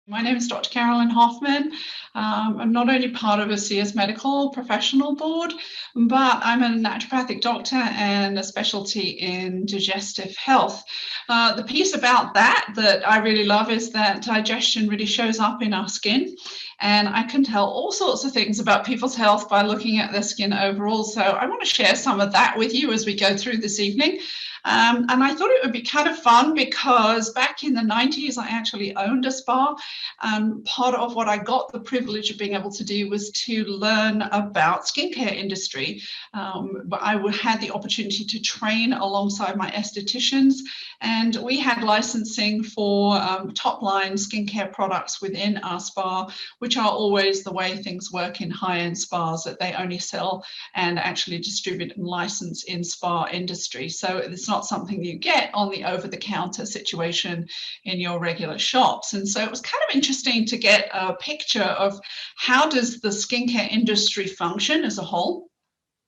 My name is Dr. Carolyn Hoffman. I'm not only part of ASEA's medical professional board, but I'm a naturopathic doctor and a specialty in digestive health. The piece about that I really love is that digestion really shows up in our skin. And I can tell all sorts of things about people's health by looking at their skin overall. So I want to share some of that with you as we go through this evening. And I thought it would be kind of fun because back in the 90s, I actually owned a spa. And part of what I got the privilege of being able to do was to learn about skincare industry. But I had the opportunity to train alongside my estheticians, and we had licensing for top-line skincare products within our spa, which are always the way things work in high-end spas, that they only sell and actually distribute and license in spa industry. So it's not something you get on the over-the-counter situation in your regular shops. And so it was kind of interesting to get a picture of how does the skincare industry function as a whole.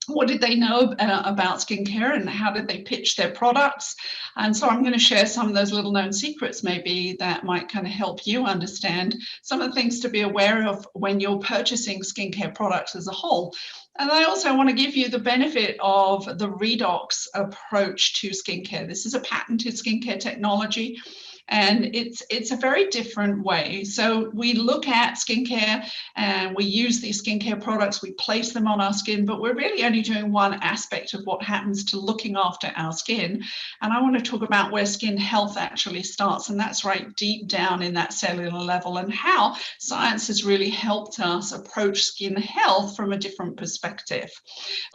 What did they know about skincare and how did they pitch their products? And so I'm going to share some of those little known secrets maybe that might kind of help you understand some of the things to be aware of when you're purchasing skincare products as a whole. And I also want to give you the benefit of the redox approach to skincare. This is a patented skincare technology, and it's a very different way. So we look at skincare and we use these skincare products, we place them on our skin, but we're really only doing one aspect of what happens to looking after our skin. And I want to talk about where skin health actually starts, and that's right deep down in that cellular level, and how science has really helped us approach skin health from a different perspective.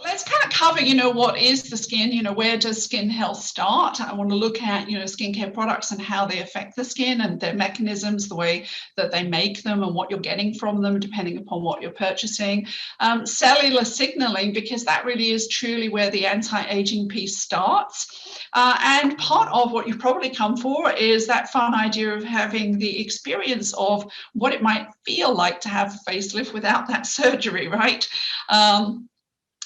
Let's kind of cover, what is the skin? Where does skin health start? I want to look at, skincare products and how they affect the skin and their mechanisms, the way that they make them and what you're getting from them, depending upon what you're purchasing. Cellular signaling, because that really is truly where the anti-aging piece starts. And part of what you've probably come for is that fun idea of having the experience of what it might feel like to have a facelift without that surgery, right?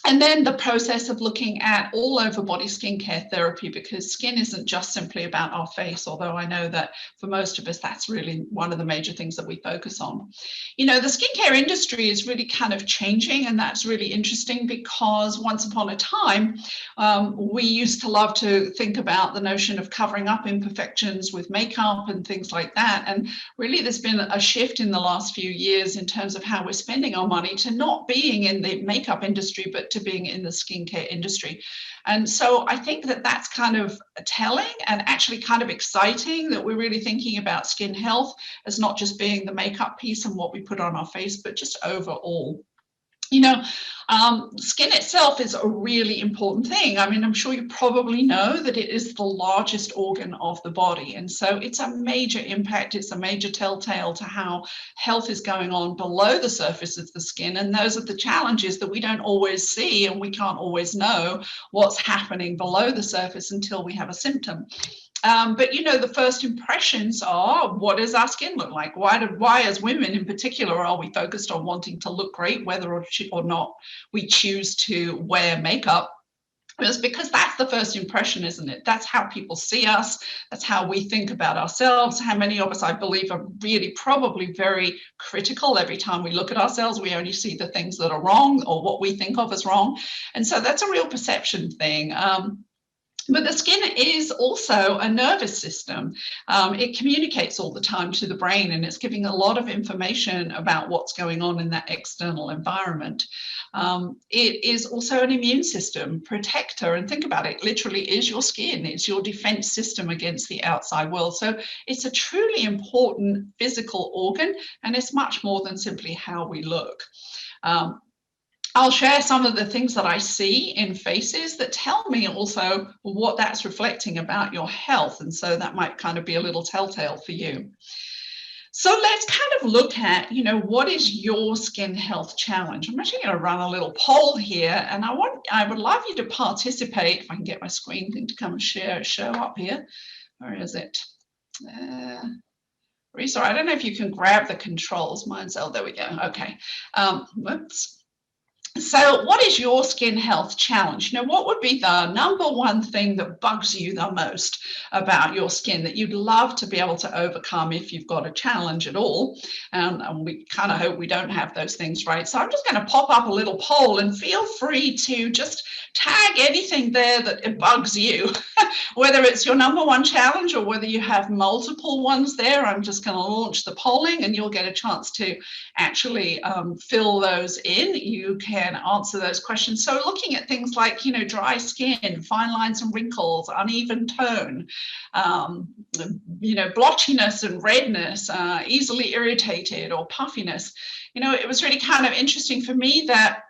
And then the process of looking at all over body skincare therapy, because skin isn't just simply about our face, although I know that for most of us, that's really one of the major things that we focus on. The skincare industry is really kind of changing, and that's really interesting because once upon a time, we used to love to think about the notion of covering up imperfections with makeup and things like that. And really, there's been a shift in the last few years in terms of how we're spending our money to not being in the makeup industry, but to being in the skincare industry. And so I think that that's kind of telling and actually kind of exciting that we're really thinking about skin health as not just being the makeup piece and what we put on our face, but just overall. Skin itself is a really important thing. I mean, I'm sure you probably know that it is the largest organ of the body. And so it's a major impact. It's a major telltale to how health is going on below the surface of the skin. And those are the challenges that we don't always see, and we can't always know what's happening below the surface until we have a symptom. But the first impressions are, what does our skin look like? Why as women in particular are we focused on wanting to look great, whether or not we choose to wear makeup? It's because that's the first impression, isn't it? That's how people see us. That's how we think about ourselves. How many of us, I believe, are really probably very critical every time we look at ourselves. We only see the things that are wrong or what we think of as wrong. And so that's a real perception thing. But the skin is also a nervous system. It communicates all the time to the brain, and it's giving a lot of information about what's going on in that external environment. It is also an immune system protector, and think about it, literally is your skin. It's your defense system against the outside world. So it's a truly important physical organ, and it's much more than simply how we look. I'll share some of the things that I see in faces that tell me also what that's reflecting about your health. And so that might kind of be a little telltale for you. So let's kind of look at, what is your skin health challenge? I'm actually going to run a little poll here, and I would love you to participate. If I can get my screen thing to come and show up here. Where is it? Sorry, I don't know if you can grab the controls. Mine's, oh, there we go. Okay. Whoops. So what is your skin health challenge? What would be the number one thing that bugs you the most about your skin that you'd love to be able to overcome if you've got a challenge at all? And we kind of hope we don't have those things, right? So I'm just going to pop up a little poll, and feel free to just tag anything there that it bugs you, whether it's your number one challenge or whether you have multiple ones there. I'm just going to launch the polling, and you'll get a chance to actually fill those in. You can answer those questions. So looking at things like, dry skin, fine lines and wrinkles, uneven tone, blotchiness and redness, easily irritated or puffiness. It was really kind of interesting for me that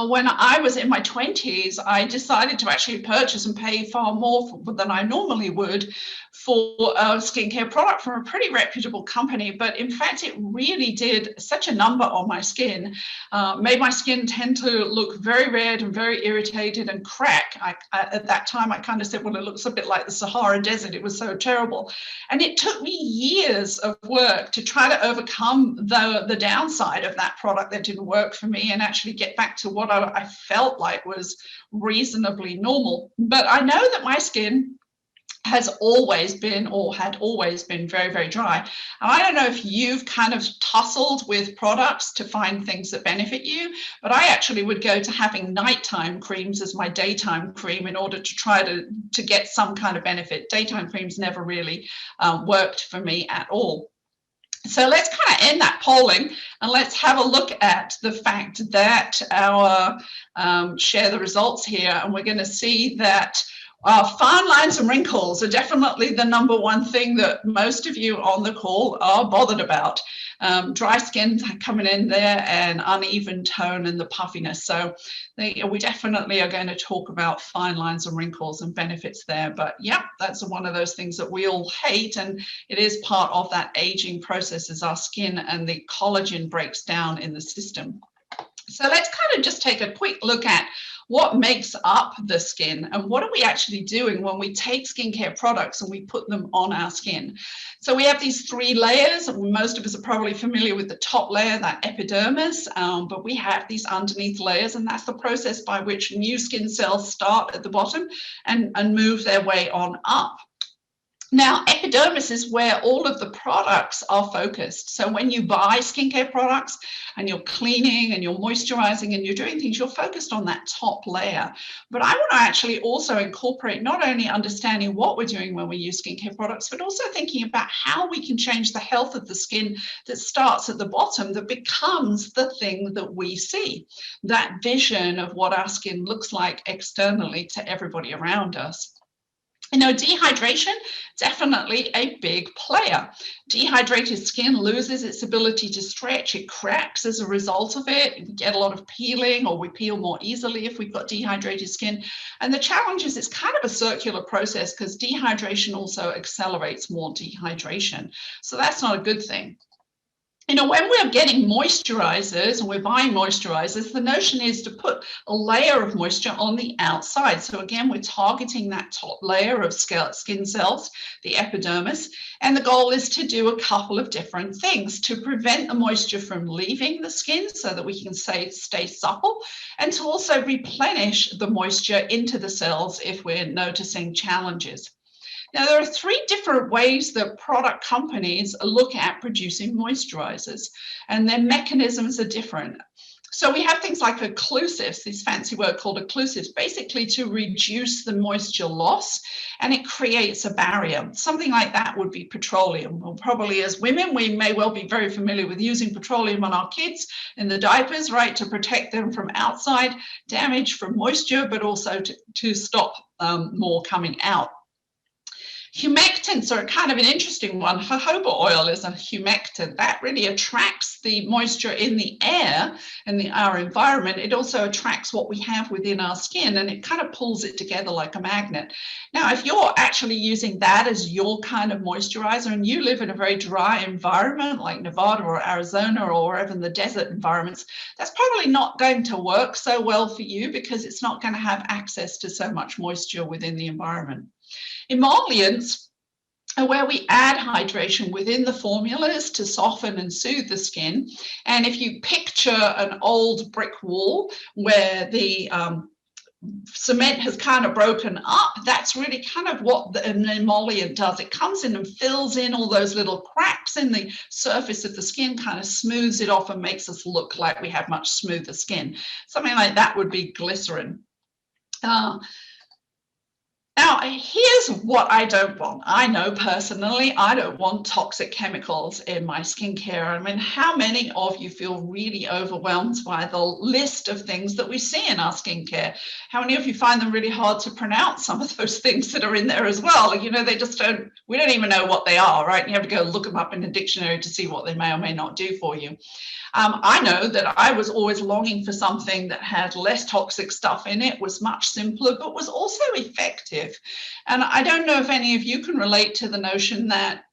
when I was in my 20s, I decided to actually purchase and pay far more than I normally would for a skincare product from a pretty reputable company. But in fact, it really did such a number on my skin, made my skin tend to look very red and very irritated and crack. At that time, I kind of said, well, it looks a bit like the Sahara Desert. It was so terrible. And it took me years of work to try to overcome the downside of that product that didn't work for me and actually get back to what I felt like was reasonably normal. But I know that my skin has always been, or had always been, very, very dry. And I don't know if you've kind of tussled with products to find things that benefit you, but I actually would go to having nighttime creams as my daytime cream in order to try to get some kind of benefit. Daytime creams never really worked for me at all. So let's kind of end that polling, and let's have a look at the fact that our share the results here, and we're going to see that fine lines and wrinkles are definitely the number one thing that most of you on the call are bothered about. Dry skin coming in there, and uneven tone and the puffiness. So we definitely are going to talk about fine lines and wrinkles and benefits there. But yeah, that's one of those things that we all hate, and it is part of that aging process as our skin and the collagen breaks down in the system. So let's kind of just take a quick look at what makes up the skin and what are we actually doing when we take skincare products and we put them on our skin. So we have these three layers. Most of us are probably familiar with the top layer, that epidermis, but we have these underneath layers, and that's the process by which new skin cells start at the bottom and move their way on up. Now, epidermis is where all of the products are focused. So when you buy skincare products and you're cleaning and you're moisturizing and you're doing things, you're focused on that top layer. But I want to actually also incorporate not only understanding what we're doing when we use skincare products, but also thinking about how we can change the health of the skin that starts at the bottom, that becomes the thing that we see, that vision of what our skin looks like externally to everybody around us. Dehydration, definitely a big player. Dehydrated skin loses its ability to stretch. It cracks as a result of it. We get a lot of peeling, or we peel more easily if we've got dehydrated skin. And the challenge is it's kind of a circular process because dehydration also accelerates more dehydration. So that's not a good thing. When we're getting moisturizers and we're buying moisturizers, the notion is to put a layer of moisture on the outside. So again, we're targeting that top layer of skin cells, the epidermis, and the goal is to do a couple of different things to prevent the moisture from leaving the skin so that we can stay supple, and to also replenish the moisture into the cells if we're noticing challenges. Now, there are three different ways that product companies look at producing moisturizers, and their mechanisms are different. So we have things like occlusives, this fancy word called occlusives, basically to reduce the moisture loss, and it creates a barrier. Something like that would be petroleum. Well, probably as women, we may well be very familiar with using petroleum on our kids in the diapers, right, to protect them from outside damage from moisture, but also to stop more coming out. Humectants are kind of an interesting one. Jojoba oil is a humectant that really attracts the moisture in the air and our environment. It also attracts what we have within our skin, and it kind of pulls it together like a magnet. Now, if you're actually using that as your kind of moisturizer and you live in a very dry environment like Nevada or Arizona or wherever in the desert environments, that's probably not going to work so well for you because it's not going to have access to so much moisture within the environment. Emollients where we add hydration within the formulas to soften and soothe the skin. And if you picture an old brick wall where the cement has kind of broken up, that's really kind of what an emollient does. It comes in and fills in all those little cracks in the surface of the skin, kind of smooths it off and makes us look like we have much smoother skin. Something like that would be glycerin. Now, here's what I don't want. I know personally, I don't want toxic chemicals in my skincare. I mean, how many of you feel really overwhelmed by the list of things that we see in our skincare? How many of you find them really hard to pronounce, some of those things that are in there as well? You know, they just don't, we don't even know what they are, right? You have to go look them up in a dictionary to see what they may or may not do for you. I know that I was always longing for something that had less toxic stuff in it, was much simpler, but was also effective. And I don't know if any of you can relate to the notion that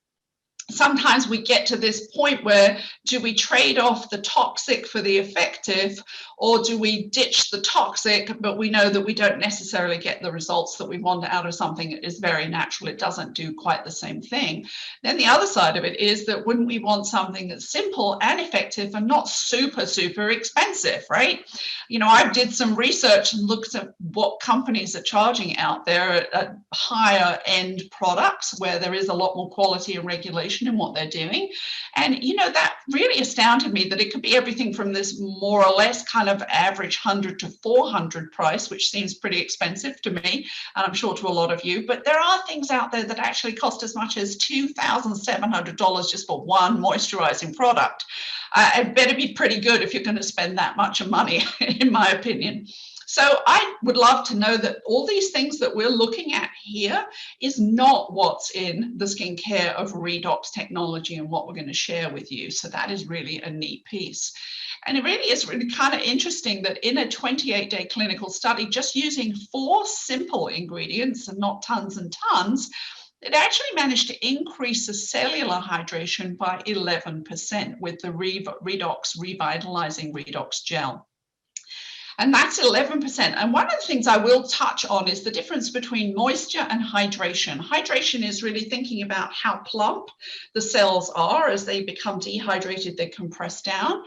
sometimes we get to this point where, do we trade off the toxic for the effective, or do we ditch the toxic, but we know that we don't necessarily get the results that we want out of something that is very natural? It doesn't do quite the same thing. Then the other side of it is that wouldn't we want something that's simple and effective and not super, super expensive, right? You know, I did some research and looked at what companies are charging out there at higher end products where there is a lot more quality and regulation in what they're doing. And, you know, that really astounded me, that it could be everything from this more or less kind of average 100 to 400 price, which seems pretty expensive to me, and I'm sure to a lot of you. But there are things out there that actually cost as much as $2,700 just for one moisturizing product. It better be pretty good if you're going to spend that much money, in my opinion. So I would love to know that all these things that we're looking at here is not what's in the skincare of redox technology and what we're going to share with you. So that is really a neat piece. And it really is really kind of interesting that in a 28-day clinical study, just using 4 simple ingredients and not tons and tons, it actually managed to increase the cellular hydration by 11% with the Redox Revitalizing Redox Gel. And that's 11%. And one of the things I will touch on is the difference between moisture and hydration. Hydration is really thinking about how plump the cells are. As they become dehydrated, they compress down.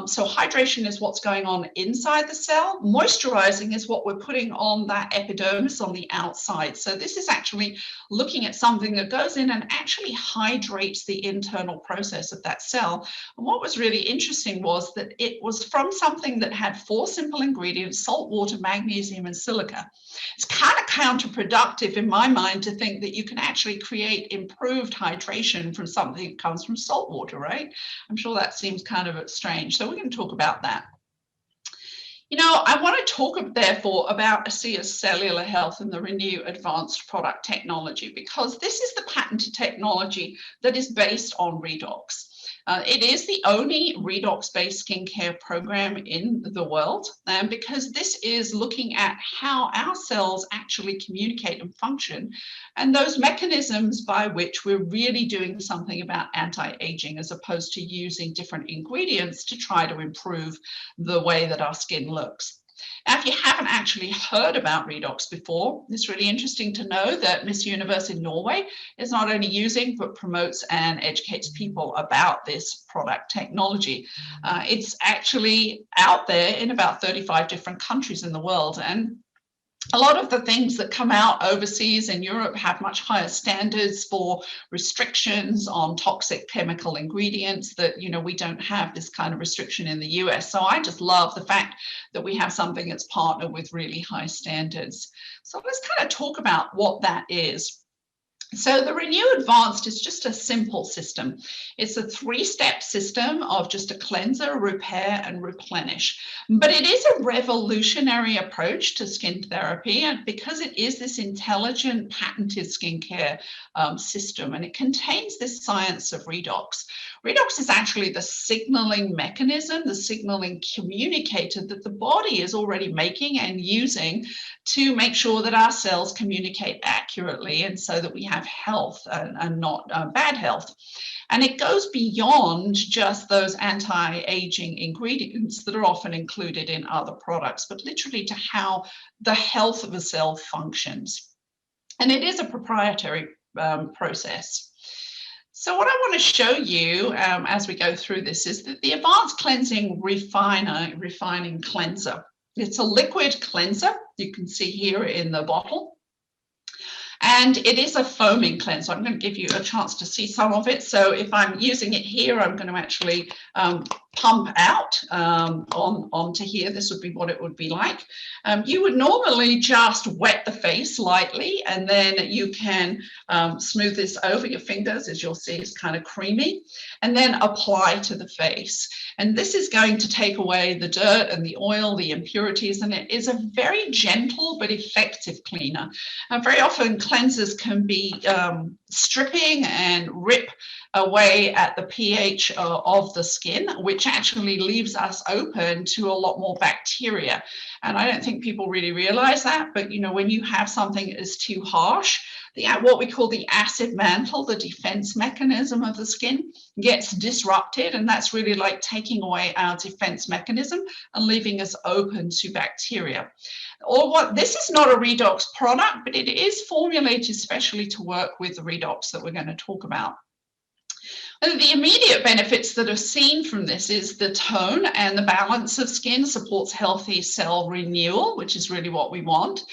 So hydration is what's going on inside the cell. Moisturizing is what we're putting on that epidermis on the outside. So this is actually looking at something that goes in and actually hydrates the internal process of that cell. And what was really interesting was that it was from something that had 4 simple ingredients: salt, water, magnesium, and silica. It's kind of counterproductive in my mind to think that you can actually create improved hydration from something that comes from salt water, right? I'm sure that seems kind of strange. So we're going to talk about that. You know, I want to talk, therefore, about ASEA's cellular health and the Renu Advanced product technology, because this is the patented technology that is based on redox. It is the only redox-based skincare program in the world, because this is looking at how our cells actually communicate and function, and those mechanisms by which we're really doing something about anti-aging, as opposed to using different ingredients to try to improve the way that our skin looks. Now, if you haven't actually heard about redox before, it's really interesting to know that Miss Universe in Norway is not only using, but promotes and educates people about this product technology. It's actually out there in about 35 different countries in the world, and a lot of the things that come out overseas in Europe have much higher standards for restrictions on toxic chemical ingredients that, you know, we don't have this kind of restriction in the US. So I just love the fact that we have something that's partnered with really high standards. So let's kind of talk about what that is. So the Renu Advanced is just a simple system. It's a 3-step system of just a cleanser, repair, and replenish. But it is a revolutionary approach to skin therapy, and because it is this intelligent, patented skincare system, and it contains this science of redox. Redox is actually the signaling mechanism, the signaling communicator that the body is already making and using to make sure that our cells communicate accurately, and so that we have health and not bad health. And it goes beyond just those anti-aging ingredients that are often included in other products, but literally to how the health of a cell functions. And it is a proprietary process. So what I want to show you as we go through this is that the Advanced Cleansing Refining Cleanser. It's a liquid cleanser. You can see here in the bottle. And it is a foaming cleanser. I'm going to give you a chance to see some of it. So if I'm using it here, I'm going to actually pump out onto here. This would be what it would be like. You would normally just wet the face lightly, and then you can smooth this over your fingers. As you'll see, it's kind of creamy, and then apply to the face. And this is going to take away the dirt and the oil, the impurities, and it is a very gentle but effective cleaner. Very often cleansers can be stripping and rip away at the pH of the skin, which actually leaves us open to a lot more bacteria. And I don't think people really realize that, but you know, when you have something that is too harsh, what we call the acid mantle, the defense mechanism of the skin, gets disrupted, and that's really like taking away our defense mechanism and leaving us open to bacteria. This is not a redox product, but it is formulated specially to work with the redox that we're going to talk about. And the immediate benefits that are seen from this is the tone and the balance of skin supports healthy cell renewal, which is really what we want.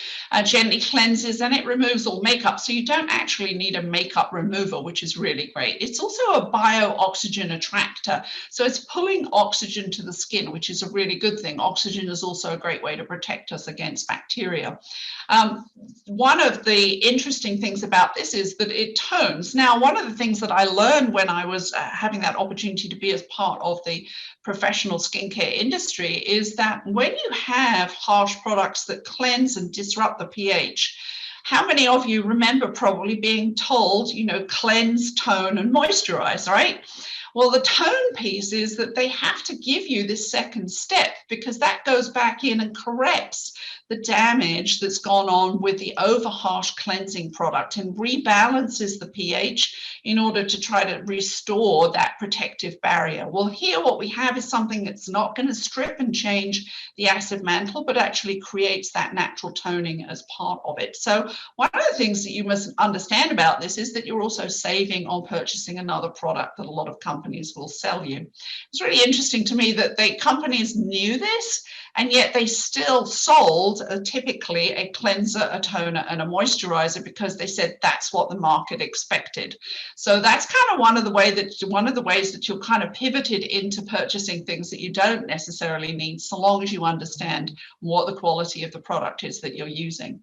Gently cleanses and it removes all makeup. So you don't actually need a makeup remover, which is really great. It's also a bio-oxygen attractor. So it's pulling oxygen to the skin, which is a really good thing. Oxygen is also a great way to protect us against bacteria. One of the interesting things about this is that it tones. Now, one of the things that I learned when I was having that opportunity to be as part of the professional skincare industry is that when you have harsh products that cleanse and disrupt the pH, how many of you remember probably being told, you know, cleanse, tone, and moisturize, right? Well, the tone piece is that they have to give you this second step because that goes back in and corrects the damage that's gone on with the over harsh cleansing product and rebalances the pH in order to try to restore that protective barrier. Well, here what we have is something that's not going to strip and change the acid mantle, but actually creates that natural toning as part of it. So one of the things that you must understand about this is that you're also saving on purchasing another product that a lot of companies will sell you. It's really interesting to me that the companies knew this, and yet they still sold typically a cleanser, a toner, and a moisturizer because they said that's what the market expected. So that's kind of one of the ways that you're kind of pivoted into purchasing things that you don't necessarily need, so long as you understand what the quality of the product is that you're using.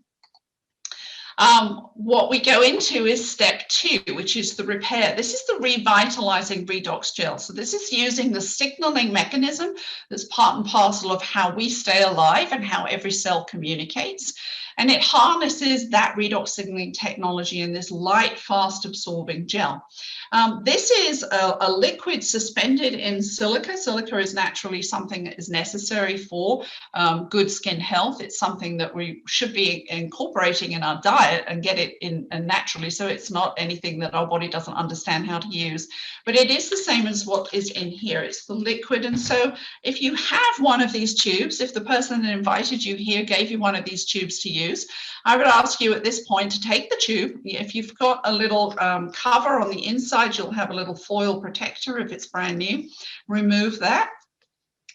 What we go into is step 2, which is the repair. This is the revitalizing redox gel. So this is using the signaling mechanism that's part and parcel of how we stay alive and how every cell communicates. And it harnesses that redox signaling technology in this light, fast absorbing gel. This is a liquid suspended in silica. Silica is naturally something that is necessary for good skin health. It's something that we should be incorporating in our diet and get it in naturally, so it's not anything that our body doesn't understand how to use. But it is the same as what is in here. It's the liquid. And so if you have one of these tubes, if the person that invited you here gave you one of these tubes to use, I would ask you at this point to take the tube. If you've got a little cover on the inside, you'll have a little foil protector if it's brand new. Remove that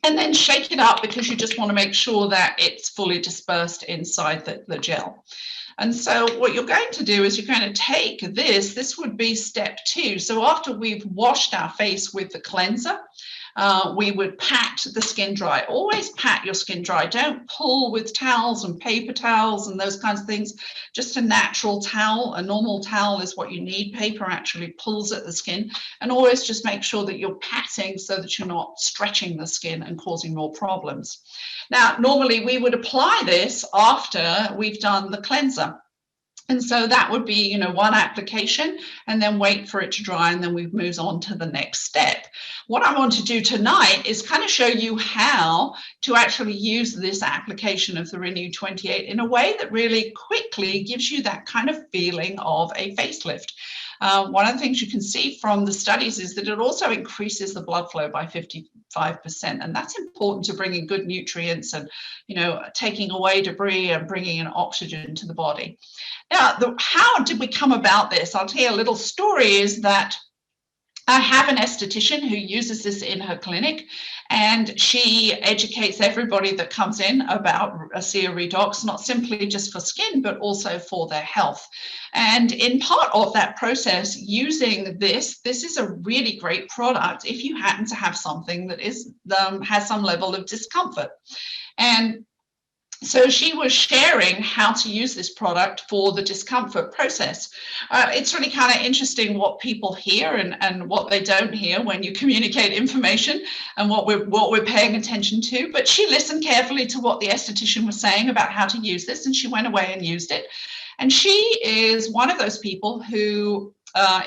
and then shake it up because you just want to make sure that it's fully dispersed inside the gel. And so what you're going to do is you're going to take this would be step 2. So after we've washed our face with the cleanser, we would pat the skin dry. Always pat your skin dry. Don't pull with towels and paper towels and those kinds of things. Just a natural towel, a normal towel is what you need. Paper actually pulls at the skin. And always just make sure that you're patting so that you're not stretching the skin and causing more problems. Now, normally we would apply this after we've done the cleanser. And so that would be, you know, one application and then wait for it to dry, and then we move on to the next step. What I want to do tonight is kind of show you how to actually use this application of the Renu 28 in a way that really quickly gives you that kind of feeling of a facelift. one of the things you can see from the studies is that it also increases the blood flow by 55%, and that's important to bring in good nutrients and, you know, taking away debris and bringing in oxygen to the body. Now, how did we come about this? I'll tell you a little story. Is that I have an esthetician who uses this in her clinic, and she educates everybody that comes in about ASEA Redox, not simply just for skin, but also for their health. And in part of that process, using this is a really great product if you happen to have something that is has some level of discomfort. And so she was sharing how to use this product for the discomfort process. It's really kind of interesting what people hear and what they don't hear when you communicate information and what we're paying attention to. But she listened carefully to what the esthetician was saying about how to use this, and she went away and used it. And she is one of those people who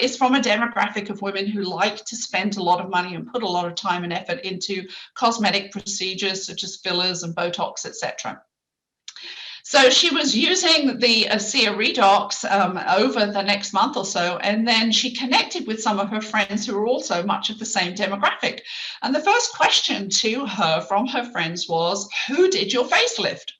is from a demographic of women who like to spend a lot of money and put a lot of time and effort into cosmetic procedures such as fillers and Botox, etc. So she was using the ASEA Redox over the next month or so, and then she connected with some of her friends who were also much of the same demographic. And the first question to her from her friends was, who did your facelift?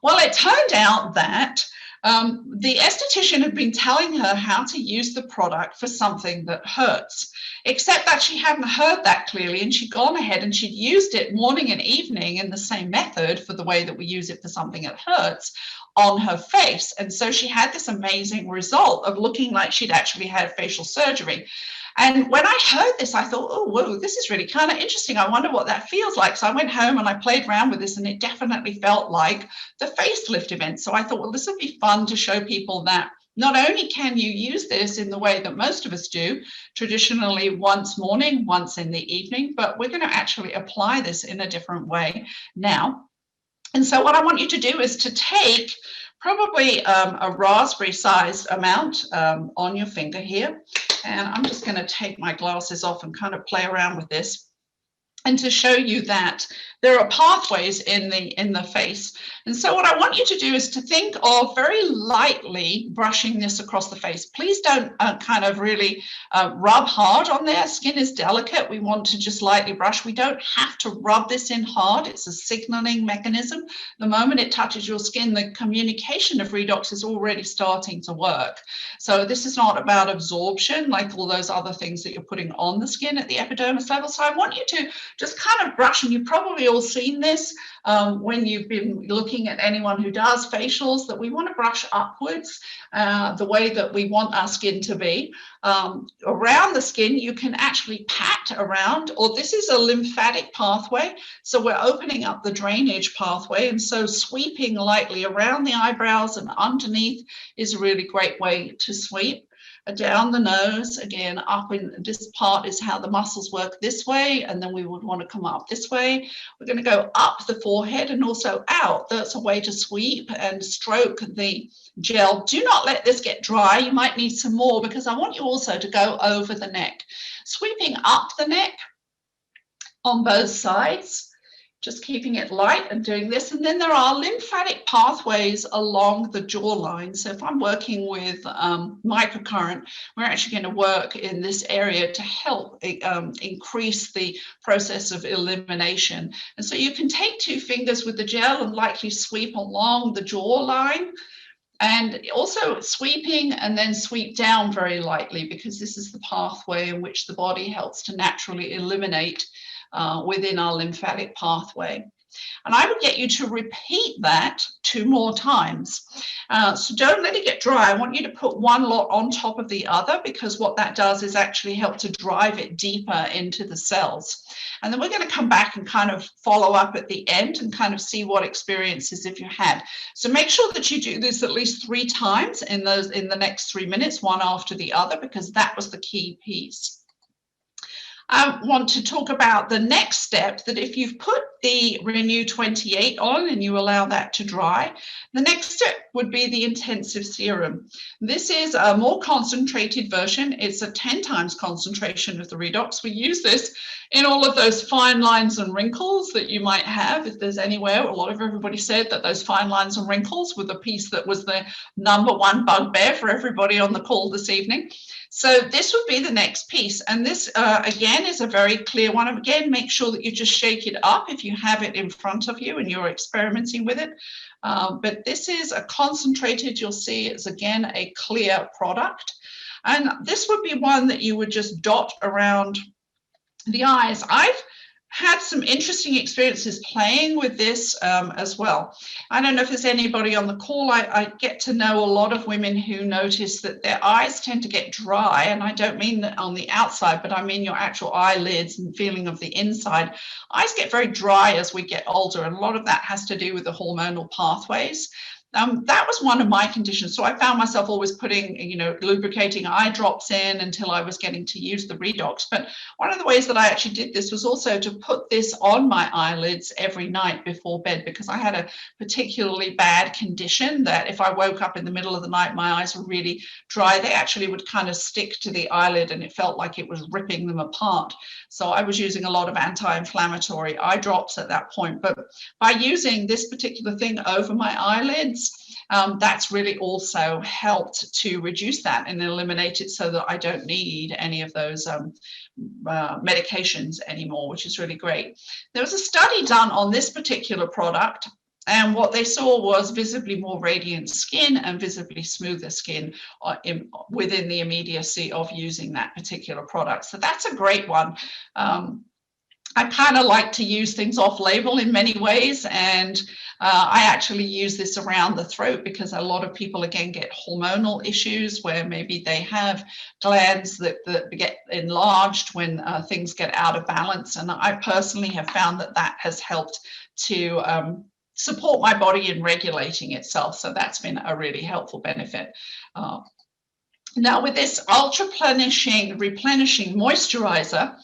Well, it turned out that the esthetician had been telling her how to use the product for something that hurts, except that she hadn't heard that clearly, and she'd gone ahead and she'd used it morning and evening in the same method for the way that we use it for something that hurts on her face. And so she had this amazing result of looking like she'd actually had facial surgery. And when I heard this, I thought, oh, whoa, this is really kind of interesting. I wonder what that feels like. So I went home and I played around with this, and it definitely felt like the facelift event. So I thought, well, this would be fun to show people that not only can you use this in the way that most of us do, traditionally once morning, once in the evening, but we're going to actually apply this in a different way now. And so what I want you to do is to take probably a raspberry sized amount on your finger here. And I'm just going to take my glasses off and kind of play around with this, and to show you that there are pathways in the face. And so what I want you to do is to think of very lightly brushing this across the face. Please don't kind of really rub hard on there. Skin is delicate. We want to just lightly brush. We don't have to rub this in hard. It's a signaling mechanism. The moment it touches your skin, the communication of redox is already starting to work. So this is not about absorption like all those other things that you're putting on the skin at the epidermis level. So I want you to just kind of brush, and you've probably all seen this when you've been looking at anyone who does facials, that we want to brush upwards the way that we want our skin to be. Around the skin, you can actually pat around, or this is a lymphatic pathway. So we're opening up the drainage pathway, and so sweeping lightly around the eyebrows and underneath is a really great way to sweep. Down the nose, again, up in this part is how the muscles work this way, and then we would want to come up this way. We're going to go up the forehead and also out. That's a way to sweep and stroke the gel. Do not let this get dry. You might need some more, because I want you also to go over the neck. Sweeping up the neck on both sides, just keeping it light and doing this. And then there are lymphatic pathways along the jawline. So if I'm working with microcurrent, we're actually going to work in this area to help increase the process of elimination. And so you can take 2 fingers with the gel and lightly sweep along the jawline, and also sweeping and then sweep down very lightly, because this is the pathway in which the body helps to naturally eliminate within our lymphatic pathway. And I would get you to repeat that 2 more times. So don't let it get dry. I want you to put one lot on top of the other, because what that does is actually help to drive it deeper into the cells. And then we're going to come back and kind of follow up at the end and kind of see what experiences if you had. So make sure that you do this at least 3 times in the next 3 minutes, one after the other, because that was the key piece. I want to talk about the next step, that if you've put the Renu 28 on and you allow that to dry, the next step would be the intensive serum. This is a more concentrated version. It's a 10 times concentration of the redox. We use this in all of those fine lines and wrinkles that you might have. If there's anywhere, a lot of everybody said that those fine lines and wrinkles were the piece that was the #1 bugbear for everybody on the call this evening. So this would be the next piece. And this, again, is a very clear one. Again, make sure that you just shake it up if you have it in front of you and you're experimenting with it. But this is a concentrated, you'll see it's, again, a clear product. And this would be one that you would just dot around the eyes. I've had some interesting experiences playing with this as well. I don't know if there's anybody on the call. I get to know a lot of women who notice that their eyes tend to get dry, and I don't mean on the outside, but I mean your actual eyelids and feeling of the inside. Eyes get very dry as we get older, and a lot of that has to do with the hormonal pathways. That was one of my conditions. So I found myself always putting, lubricating eye drops in until I was getting to use the Redox. But one of the ways that I actually did this was also to put this on my eyelids every night before bed, because I had a particularly bad condition that if I woke up in the middle of the night, my eyes were really dry. They actually would kind of stick to the eyelid and it felt like it was ripping them apart. So I was using a lot of anti-inflammatory eye drops at that point. But by using this particular thing over my eyelids, that's really also helped to reduce that and eliminate it so that I don't need any of those medications anymore, which is really great. There was a study done on this particular product, and what they saw was visibly more radiant skin and visibly smoother skin within the immediacy of using that particular product. So that's a great one. I kind of like to use things off label in many ways, and I actually use this around the throat because a lot of people, again, get hormonal issues where maybe they have glands that get enlarged when things get out of balance. And I personally have found that that has helped to support my body in regulating itself. So that's been a really helpful benefit. Now with this ultra replenishing moisturizer,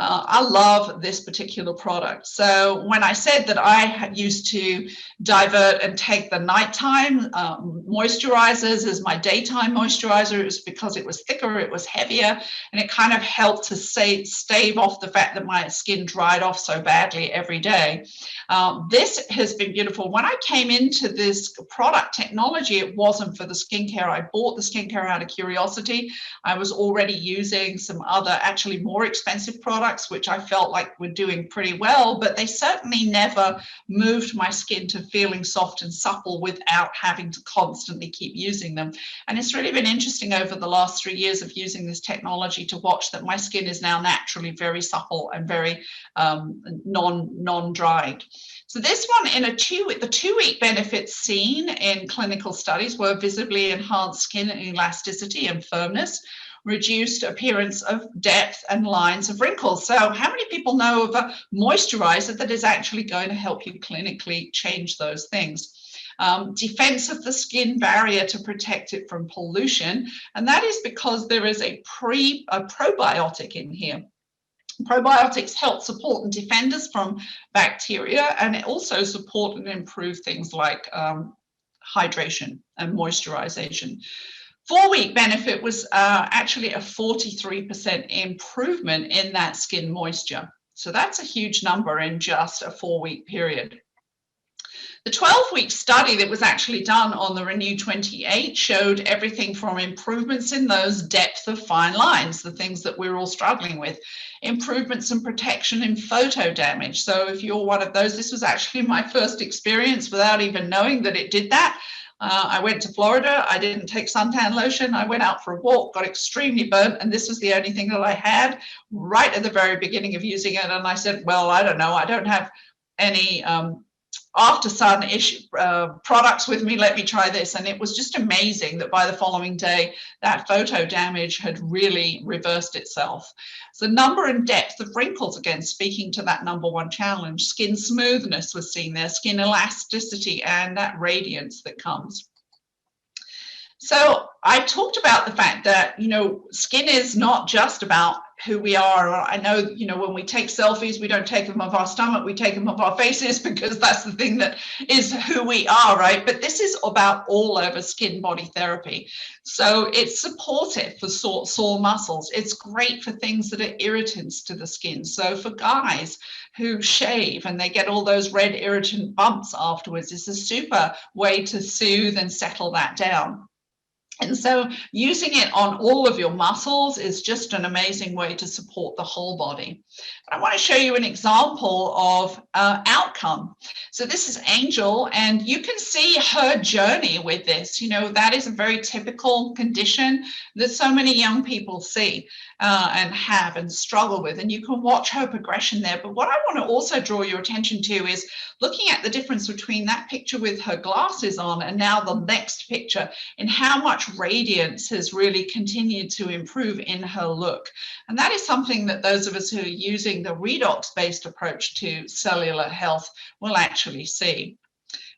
I love this particular product. So when I said that I used to divert and take the nighttime moisturizers as my daytime moisturizer, it was because it was thicker, it was heavier, and it kind of helped to stave off the fact that my skin dried off so badly every day. This has been beautiful. When I came into this product technology, it wasn't for the skincare. I bought the skincare out of curiosity. I was already using some other, actually more expensive products, which I felt like were doing pretty well, but they certainly never moved my skin to feeling soft and supple without having to constantly keep using them. And it's really been interesting over the last 3 years of using this technology to watch that my skin is now naturally very supple and very non-dried. So this one, in the 2-week benefits seen in clinical studies were visibly enhanced skin elasticity and firmness, reduced appearance of depth and lines of wrinkles. So how many people know of a moisturizer that is actually going to help you clinically change those things? Defense of the skin barrier to protect it from pollution. And that is because there is a probiotic in here. Probiotics help support and defend us from bacteria, and it also support and improve things like hydration and moisturization. 4-week benefit was actually a 43% improvement in that skin moisture. So that's a huge number in just a 4-week period. The 12-week study that was actually done on the Renu 28 showed everything from improvements in those depth of fine lines, the things that we're all struggling with, improvements in protection in photo damage. So if you're one of those, this was actually my first experience without even knowing that it did that. I went to Florida. I didn't take suntan lotion. I went out for a walk, got extremely burnt, and this was the only thing that I had right at the very beginning of using it. And I said, well, I don't know. I don't have any after sun products with me. Let me try this. And it was just amazing that by the following day, that photo damage had really reversed itself. So number and depth of wrinkles, again, speaking to that #1 challenge. Skin smoothness was seen there, skin elasticity, and that radiance that comes. So I talked about the fact that, skin is not just about who we are. I know, when we take selfies, we don't take them of our stomach, we take them of our faces because that's the thing that is who we are, right? But this is about all over skin body therapy. So it's supportive for sore muscles. It's great for things that are irritants to the skin. So for guys who shave and they get all those red irritant bumps afterwards, it's a super way to soothe and settle that down. And so using it on all of your muscles is just an amazing way to support the whole body. I want to show you an example of outcome. So this is Angel, and you can see her journey with this. You know, that is a very typical condition that so many young people see and have and struggle with. And you can watch her progression there. But what I want to also draw your attention to is looking at the difference between that picture with her glasses on and now the next picture, and how much radiance has really continued to improve in her look. And that is something that those of us who are using the redox-based approach to cellular health will actually see.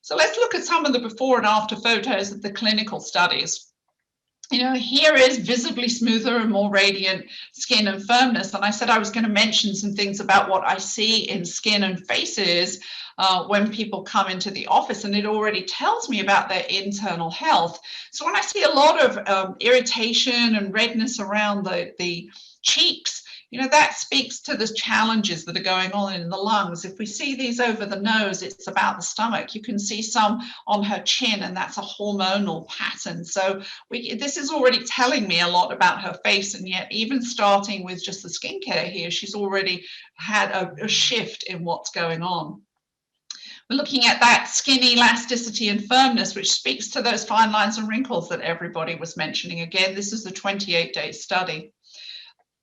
So let's look at some of the before and after photos of the clinical studies. You know, here is visibly smoother and more radiant skin and firmness. And I said I was going to mention some things about what I see in skin and faces when people come into the office, and it already tells me about their internal health. So when I see a lot of irritation and redness around the cheeks, you know, that speaks to the challenges that are going on in the lungs. If we see these over the nose, it's about the stomach. You can see some on her chin, and that's a hormonal pattern. So this is already telling me a lot about her face, and yet even starting with just the skincare here, she's already had a shift in what's going on. We're looking at that skin elasticity and firmness, which speaks to those fine lines and wrinkles that everybody was mentioning. Again, this is the 28-day study.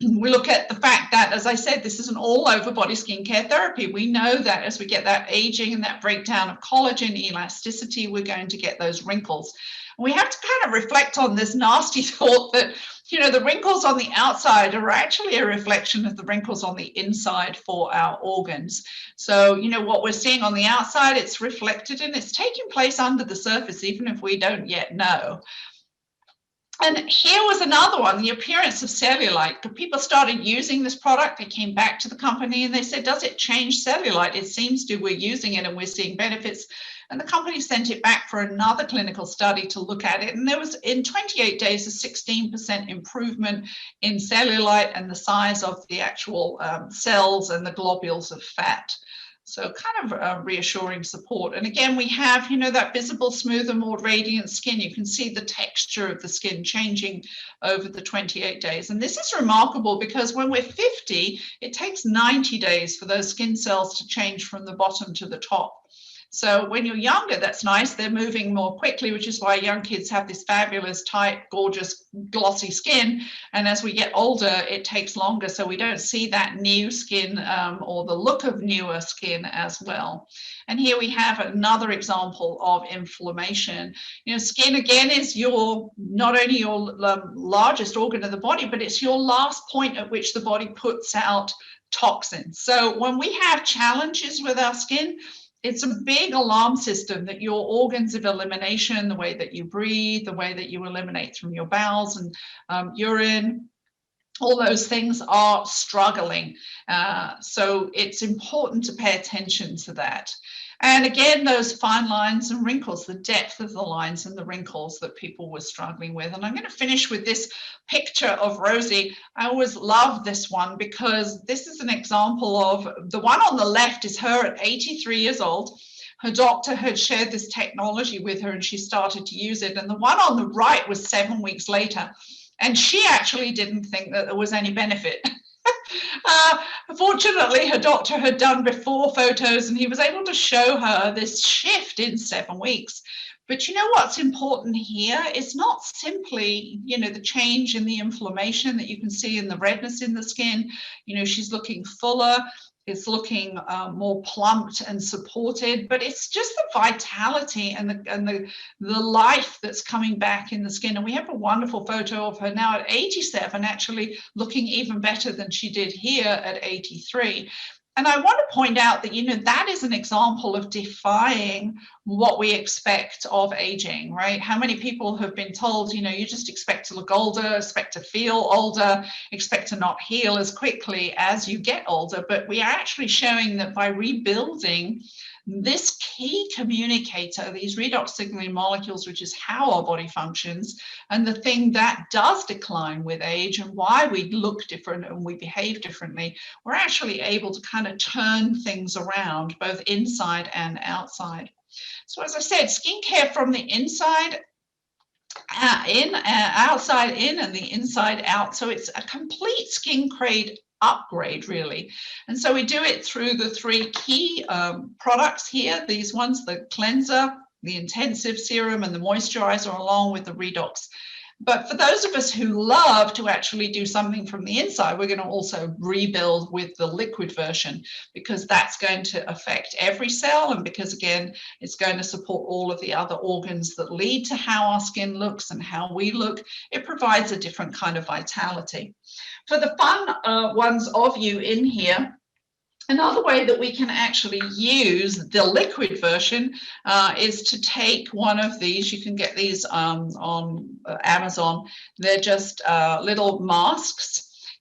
We look at the fact that, as I said, this is an all-over body skincare therapy. We know that as we get that aging and that breakdown of collagen elasticity, we're going to get those wrinkles. And we have to kind of reflect on this nasty thought that, you know, the wrinkles on the outside are actually a reflection of the wrinkles on the inside for our organs. So, you know, what we're seeing on the outside, it's reflected and it's taking place under the surface, even if we don't yet know. And here was another one, the appearance of cellulite. People started using this product. They came back to the company and they said, does it change cellulite? It seems to, we're using it and we're seeing benefits. And the company sent it back for another clinical study to look at it. And there was, in 28 days, a 16% improvement in cellulite and the size of the actual cells and the globules of fat. So kind of reassuring support. And again, we have, you know, that visible, smoother, more radiant skin. You can see the texture of the skin changing over the 28 days. And this is remarkable because when we're 50, it takes 90 days for those skin cells to change from the bottom to the top. So when you're younger, that's nice. They're moving more quickly, which is why young kids have this fabulous, tight, gorgeous, glossy skin. And as we get older, it takes longer. So we don't see that new skin or the look of newer skin as well. And here we have another example of inflammation. You know, skin, again, is your, not only your largest organ of the body, but it's your last point at which the body puts out toxins. So when we have challenges with our skin, it's a big alarm system that your organs of elimination, the way that you breathe, the way that you eliminate from your bowels and urine, all those things are struggling. So it's important to pay attention to that. And again, those fine lines and wrinkles, the depth of the lines and the wrinkles that people were struggling with. And I'm going to finish with this picture of Rosie. I always love this one because this is an example of, the one on the left is her at 83 years old. Her doctor had shared this technology with her and she started to use it. And the one on the right was 7 weeks later. And she actually didn't think that there was any benefit. Fortunately, her doctor had done before photos and he was able to show her this shift in 7 weeks. But you know what's important here? It's not simply, you know, the change in the inflammation that you can see in the redness in the skin. You know, she's looking fuller. It's looking more plumped and supported, but it's just the vitality and the life that's coming back in the skin. And we have a wonderful photo of her now at 87, actually looking even better than she did here at 83. And I want to point out that, you know, that is an example of defying what we expect of aging, right? How many people have been told, you know, you just expect to look older, expect to feel older, expect to not heal as quickly as you get older. But we are actually showing that by rebuilding this key communicator, these redox signaling molecules, which is how our body functions, and the thing that does decline with age and why we look different and we behave differently, we're actually able to kind of turn things around both inside and outside. So as I said, skincare from the inside outside in and the inside out. So it's a complete skin grade upgrade, really. And so we do it through the three key products here, these ones, the cleanser, the intensive serum, and the moisturizer, along with the redox. But for those of us who love to actually do something from the inside, we're going to also rebuild with the liquid version, because that's going to affect every cell, and because, again, it's going to support all of the other organs that lead to how our skin looks and how we look. It provides a different kind of vitality. For the fun ones of you in here, another way that we can actually use the liquid version is to take one of these. You can get these on Amazon. They're just little masks.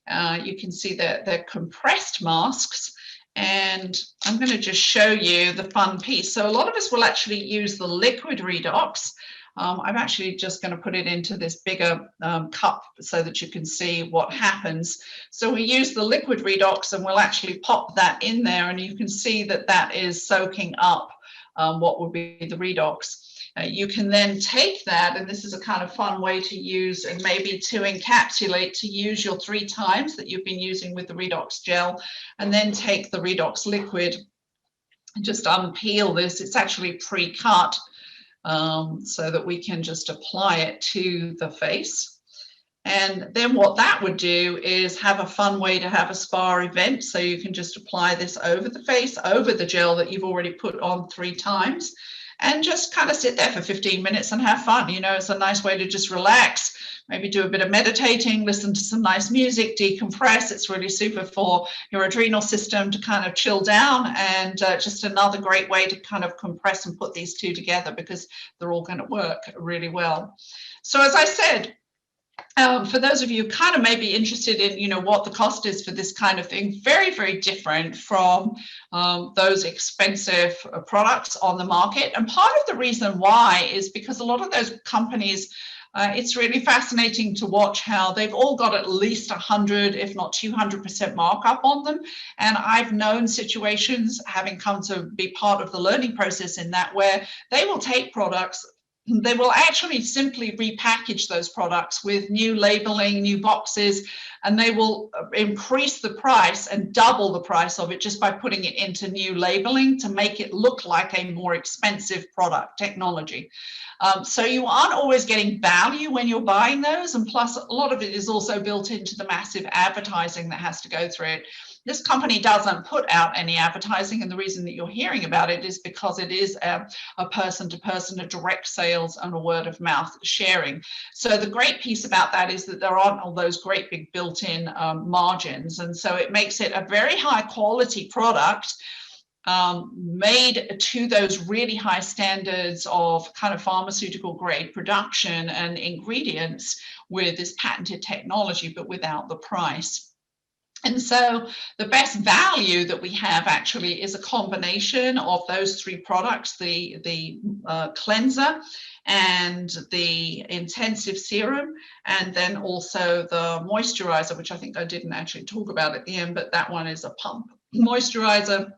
You can see that they're compressed masks. And I'm going to just show you the fun piece. So a lot of us will actually use the liquid redox. I'm actually just going to put it into this bigger cup so that you can see what happens. So we use the liquid redox, and we'll actually pop that in there, and you can see that that is soaking up what would be the redox. You can then take that, and this is a kind of fun way to use, and maybe to encapsulate, to use your 3 times that you've been using with the redox gel, and then take the redox liquid and just unpeel this. It's actually pre-cut, so that we can just apply it to the face. And then what that would do is have a fun way to have a spa event. So you can just apply this over the face, over the gel that you've already put on 3 times, and just kind of sit there for 15 minutes and have fun. You know, it's a nice way to just relax, maybe do a bit of meditating, listen to some nice music, decompress. It's really super for your adrenal system to kind of chill down, and just another great way to kind of compress and put these two together, because they're all going to work really well. So as I said, for those of you kind of may be interested in, you know, what the cost is for this kind of thing, very, very different from those expensive products on the market. And part of the reason why is because a lot of those companies, it's really fascinating to watch how they've all got at least 100, if not 200% markup on them. And I've known situations, having come to be part of the learning process in that, where they will take products, they will actually simply repackage those products with new labeling, new boxes, and they will increase the price and double the price of it just by putting it into new labeling to make it look like a more expensive product technology. So you aren't always getting value when you're buying those, and plus a lot of it is also built into the massive advertising that has to go through it. This company doesn't put out any advertising, and the reason that you're hearing about it is because it is a person-to-person, a direct sales and a word-of-mouth sharing. So the great piece about that is that there aren't all those great big built-in margins, and so it makes it a very high-quality product, made to those really high standards of kind of pharmaceutical grade production and ingredients with this patented technology, but without the price. And so the best value that we have actually is a combination of those 3 products, the cleanser and the intensive serum, and then also the moisturizer, which I think I didn't actually talk about at the end, but that one is a pump moisturizer.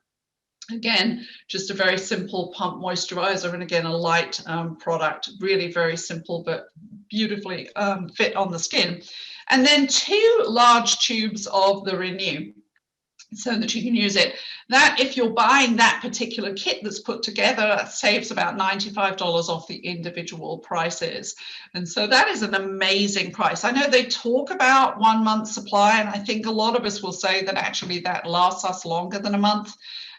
Again, just a very simple pump moisturizer, and again, a light product, really very simple, but beautifully fit on the skin. And then 2 large tubes of the Renu, so that you can use it. That, if you're buying that particular kit that's put together, that saves about $95 off the individual prices. And so that is an amazing price. I know they talk about 1 month supply, and I think a lot of us will say that actually that lasts us longer than a month.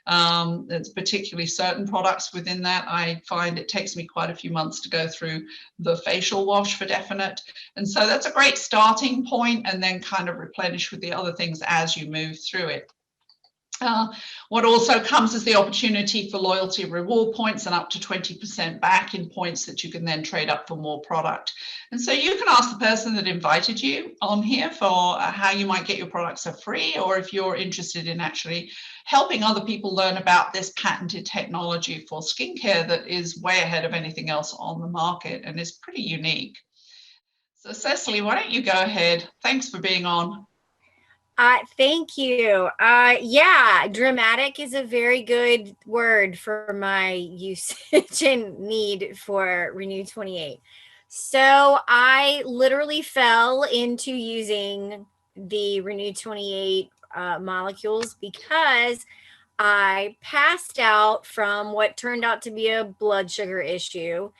It's particularly certain products within that. I find it takes me quite a few months to go through the facial wash for definite. And so that's a great starting point, and then kind of replenish with the other things as you move through it. What also comes is the opportunity for loyalty reward points, and up to 20% back in points that you can then trade up for more product. And so you can ask the person that invited you on here for how you might get your products for free, or if you're interested in actually helping other people learn about this patented technology for skincare that is way ahead of anything else on the market and is pretty unique. So Cecily, why don't you go ahead? Thanks for being on. Thank you. Yeah, dramatic is a very good word for my usage and need for Renu 28. So I literally fell into using the Renu 28 molecules because I passed out from what turned out to be a blood sugar issue.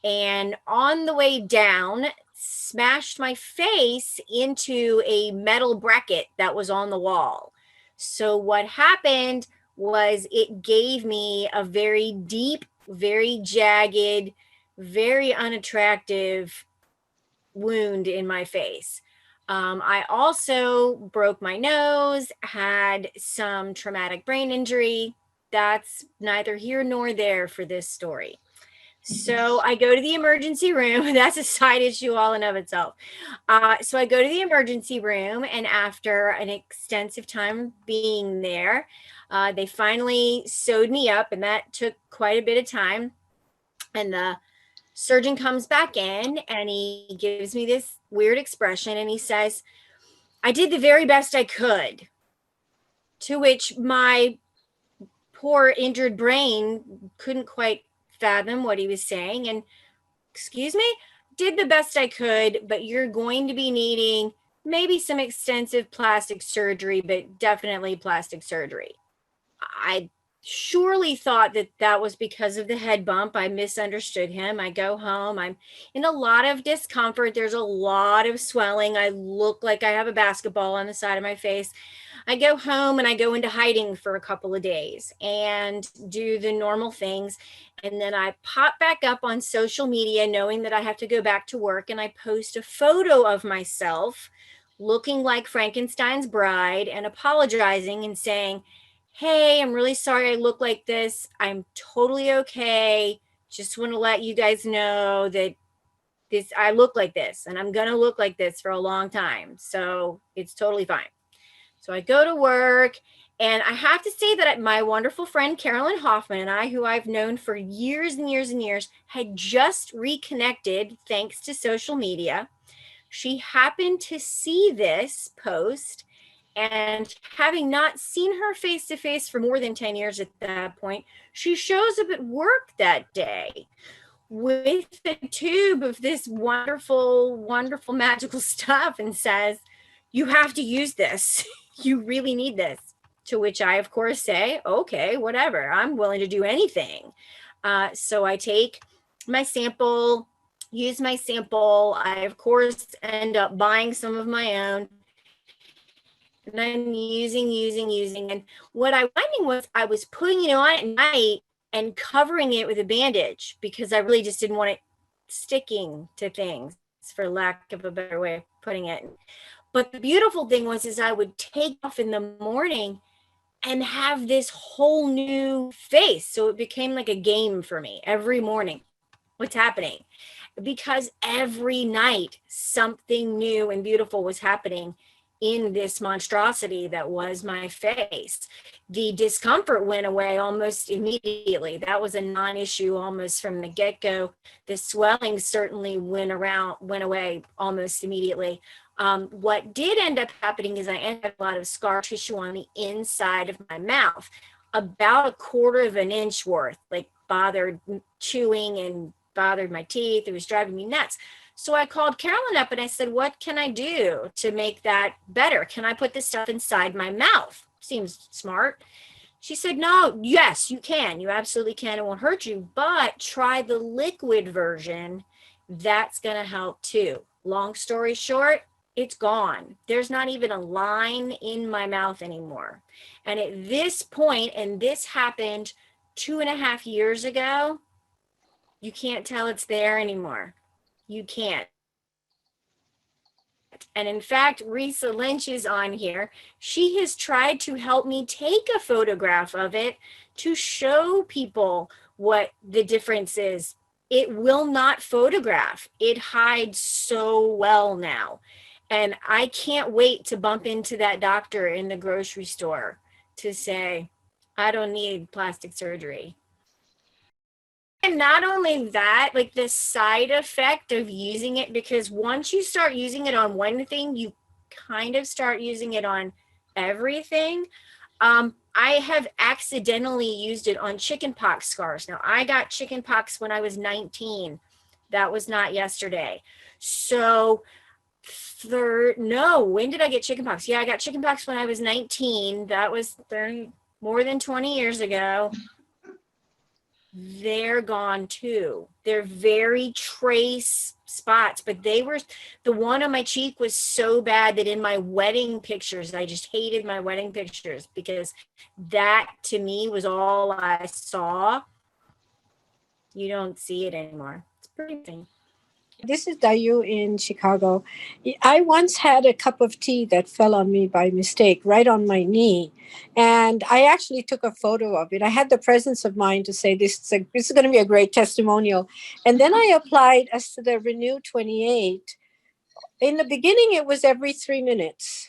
And on the way down, smashed my face into a metal bracket that was on the wall. So what happened was it gave me a very deep, very jagged, very unattractive wound in my face. I also broke my nose, had some traumatic brain injury. That's neither here nor there for this story. So I go to the emergency room. That's a side issue all in of itself. So I go to the emergency room, and after an extensive time being there, they finally sewed me up, and that took quite a bit of time. And the surgeon comes back in and he gives me this weird expression and he says, "I did the very best I could." To which my poor injured brain couldn't quite fathom what he was saying. And, "Excuse me, did the best I could, but you're going to be needing maybe some extensive plastic surgery, but definitely plastic surgery." I surely thought that that was because of the head bump. I misunderstood him. I go home. I'm in a lot of discomfort. There's a lot of swelling. I look like I have a basketball on the side of my face. I go home and I go into hiding for a couple of days and do the normal things. And then I pop back up on social media knowing that I have to go back to work, and I post a photo of myself looking like Frankenstein's bride and apologizing and saying, "Hey, I'm really sorry I look like this. I'm totally okay. Just want to let you guys know that I look like this and I'm going to look like this for a long time. So it's totally fine." So I go to work, and I have to say that my wonderful friend Carolyn Hoffman and I, who I've known for years and years and years, had just reconnected thanks to social media. She happened to see this post, and having not seen her face to face for more than 10 years at that point, she shows up at work that day with a tube of this wonderful, wonderful, magical stuff and says, "You have to use this. You really need this." To which I, of course, say, "Okay, whatever. I'm willing to do anything." So I take my sample, use my sample. I, of course, end up buying some of my own. And I'm using. And what I was finding was I was putting it on at night and covering it with a bandage because I really just didn't want it sticking to things, for lack of a better way of putting it. But the beautiful thing was is I would take off in the morning and have this whole new face. So it became like a game for me every morning. What's happening? Because every night something new and beautiful was happening in this monstrosity that was my face. The discomfort went away almost immediately. That was a non-issue almost from the get-go. The swelling certainly went away almost immediately. What did end up happening is I ended up with a lot of scar tissue on the inside of my mouth, about a quarter of an inch worth, like bothered chewing and bothered my teeth. It was driving me nuts. So I called Carolyn up and I said, "What can I do to make that better? Can I put this stuff inside my mouth? Seems smart." She said, "No, yes, you can. You absolutely can. It won't hurt you, but try the liquid version. That's going to help too." Long story short, it's gone. There's not even a line in my mouth anymore. And at this point, and this happened 2.5 years ago, you can't tell it's there anymore. You can't. And in fact, Risa Lynch is on here. She has tried to help me take a photograph of it to show people what the difference is. It will not photograph. It hides so well now. And I can't wait to bump into that doctor in the grocery store to say, "I don't need plastic surgery." And not only that, like the side effect of using it, because once you start using it on one thing, you kind of start using it on everything. I have accidentally used it on chickenpox scars. Now, I got chickenpox when I was 19. That was not yesterday. So when did I get chickenpox? Yeah, I got chickenpox when I was 19. That was more than 20 years ago. They're gone too. They're very trace spots, but the one on my cheek was so bad that in my wedding pictures, I just hated my wedding pictures because that to me was all I saw. You don't see it anymore. It's pretty interesting. This is Dayu in Chicago. I once had a cup of tea that fell on me by mistake, right on my knee. And I actually took a photo of it. I had the presence of mind to say, this is going to be a great testimonial. And then I applied as to the Renu 28. In the beginning, it was every 3 minutes.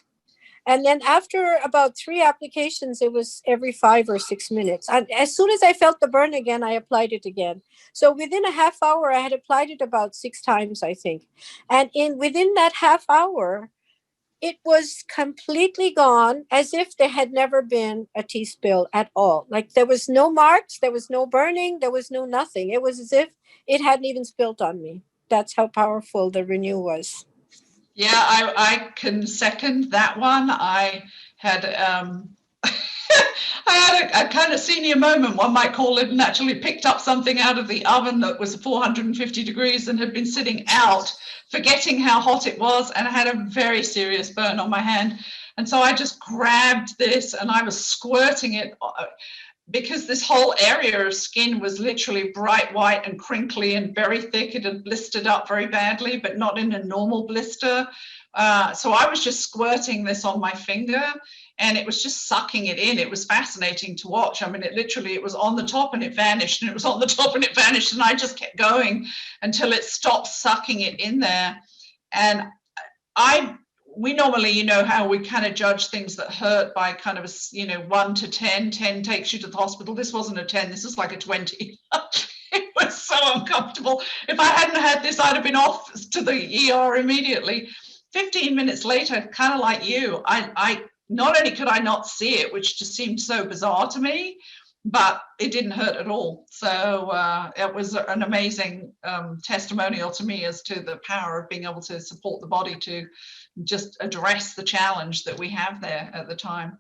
And then after about 3 applications, it was every 5 or 6 minutes. And as soon as I felt the burn again, I applied it again. So within a half hour, I had applied it about 6 times, I think. And within that half hour, it was completely gone, as if there had never been a tea spill at all. Like there was no marks, there was no burning, there was no nothing. It was as if it hadn't even spilled on me. That's how powerful the Renu was. Yeah, I can second that one. I had I had a kind of senior moment, one might call it, and actually picked up something out of the oven that was 450 degrees and had been sitting out, forgetting how hot it was, and I had a very serious burn on my hand. And so I just grabbed this and I was squirting it, because this whole area of skin was literally bright white and crinkly and very thick. It had blistered up very badly, but not in a normal blister. So I was just squirting this on my finger and it was just sucking it in. It was fascinating to watch. I mean, it was on the top and it vanished, and it was on the top and it vanished. And I just kept going until it stopped sucking it in there. And we normally, you know, how we kind of judge things that hurt by kind of, 1 to 10. 10 takes you to the hospital. This wasn't a 10. This was like a 20. It was so uncomfortable. If I hadn't had this, I'd have been off to the ER immediately. 15 minutes later, kind of like you, I not only could I not see it, which just seemed so bizarre to me, but it didn't hurt at all. So it was an amazing testimonial to me as to the power of being able to support the body to just address the challenge that we have there at the time.